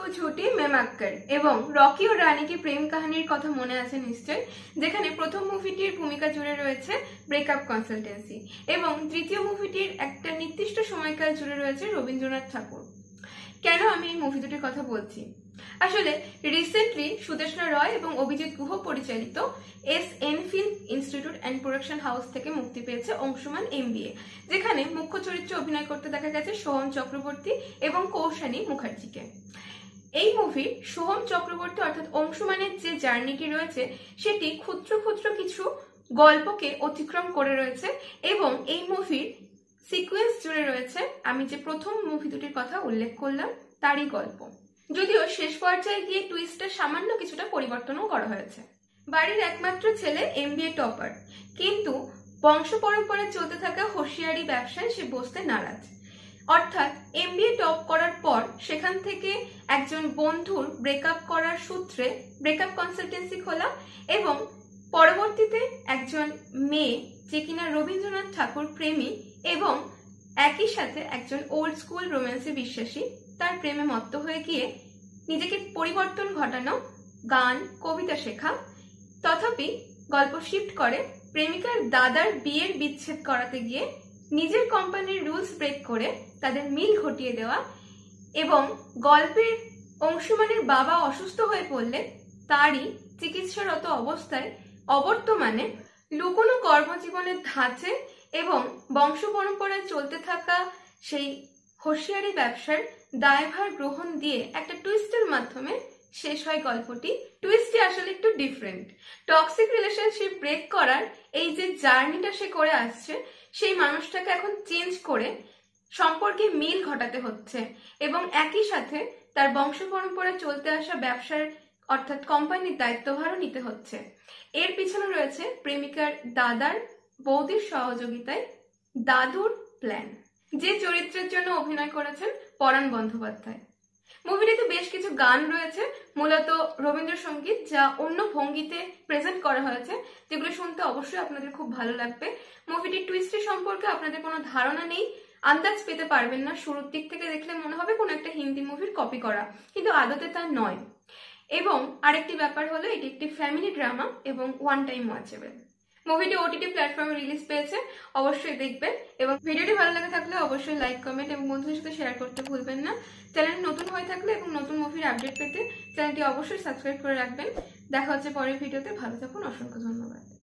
तू झूठी मैं मक्कर এবং রকি ও রানী কি প্রেম কাহিনীর কথা মনে আছে নিশ্চয়, যেখানে প্রথম মুভিটির ভূমিকা জুড়ে রয়েছে ব্রেকআপ কনসালটেন্সি এবং দ্বিতীয় মুভিটির একটা নির্দিষ্ট সময়কাল জুড়ে রয়েছে রবীন্দ্রনাথ ঠাকুর। কেন আমি এই মুভি দুটির কথা বলছি? আসলে রিসেন্টলি সুদেষ্ণা রয় এবং অভিজিৎ গুহ পরিচালিত SN film institute and production house থেকে মুক্তি পেয়েছে অংশুমান MBA, যেখানে মুখ্য চরিত্রে অভিনয় করতে দেখা গেছে সোহম চক্রবর্তী এবং কৌশানী মুখার্জিকে। এই মুভি সোহম চক্রবর্তী অর্থাৎ অংশুমানের যে জার্নিটি রয়েছে সেটি ক্ষুদ্র ক্ষুদ্র কিছু গল্পকে অতিক্রম করে রয়েছে এবং এই মুভির সিকোয়েন্স জুড়ে রয়েছে আমি যে প্রথম মুভি দুটির কথা উল্লেখ করলাম তারই গল্প। যদিও শেষ পর্যায়ে গিয়ে টুইস্টটা সামান্য কিছুটা পরিবর্তনও করা হয়েছে। বাড়ির একমাত্র ছেলে MBA টপার, কিন্তু বংশ পরম্পরায় চলতে থাকা হুঁশিয়ারি ব্যবসায় সে বসতে নারাজ। অর্থাৎ MBA টপ করার পর সেখান থেকে একজন বন্ধুর ব্রেকআপ করার সূত্রে ব্রেকআপ কনসালটেন্সি খোলা এবং পরবর্তীতে একজন মেয়ে যে কিনা রবীন্দ্রনাথ ঠাকুর প্রেমী এবং একই সাথে একজন ওল্ড স্কুল রোম্যান্সে বিশ্বাসী, তার প্রেমে মত্ত হয়ে গিয়ে নিজেকে পরিবর্তন ঘটানো, গান কবিতা শেখা। তথাপি গল্প শিফট করে প্রেমিকার দাদার বিয়ের বিচ্ছেদ করাতে গিয়ে নিজের কোম্পানির রুলস ব্রেক করে তাদের মিল ঘটিয়ে দেওয়া এবং গল্পের অংশুমানের বাবা অসুস্থ হয়ে পড়লে তারই চিকিৎসারত অবস্থায় অবর্তমানে লুকোনো কর্মজীবনের ধাঁচে এবং বংশ পরম্পরায় চলতে থাকা সেই হুঁশিয়ারি ব্যবসার দায়ভার গ্রহণ দিয়ে একটা টুইস্টের মাধ্যমে শেষ হয় গল্পটি। টুইস্টটি আসলে একটু ডিফারেন্ট। টক্সিক রিলেশনশিপ ব্রেক করার এই যে জার্নিটা সে করে আসছে সেই মানুষটাকে এখন চেঞ্জ করে সম্পর্কে মিল ঘটাতে হচ্ছে এবং একই সাথে তার বংশ পরম্পরায় চলতে আসা ব্যবসার অর্থাৎ কোম্পানির দায়িত্বভারও নিতে হচ্ছে। এর পিছনে রয়েছে প্রেমিকার দাদার বৌদির সহযোগিতায় দাদুর প্ল্যান। যে চরিত্রের জন্য অভিনয় করেছেন পরাণ বন্দ্যোপাধ্যায়। মুভিটিতে বেশ কিছু গান রয়েছে, মূলত রবীন্দ্রসঙ্গীত, যা অন্য ভঙ্গিতে প্রেজেন্ট করা হয়েছে, যেগুলো শুনতে অবশ্যই আপনাদের খুব ভালো লাগবে। মুভিটির টুইস্টের সম্পর্কে আপনাদের কোনো ধারণা নেই, আন্দাজ পেতে পারবেন না। শুরুর দিক থেকে দেখলে মনে হবে কোনো একটা হিন্দি মুভির কপি করা, কিন্তু আদতে তা নয়। এবং আরেকটি ব্যাপার হলো এটি একটি ফ্যামিলি ড্রামা এবং ওয়ান টাইম ওয়াচেবল। মুভিটি OTT প্ল্যাটফর্মে রিলিজ পেয়েছে, অবশ্যই দেখবেন এবং ভিডিওটি ভালো লাগে থাকলে অবশ্যই লাইক, কমেন্ট এবং বন্ধুদের সাথে শেয়ার করতে ভুলবেন না। চ্যানেল নতুন হয়ে থাকলে এবং নতুন মুভির আপডেট পেতে চ্যানেলটি অবশ্যই সাবস্ক্রাইব করে রাখবেন। দেখা হচ্ছে পরের ভিডিওতে। ভালো থাকুন, অসংখ্য ধন্যবাদ।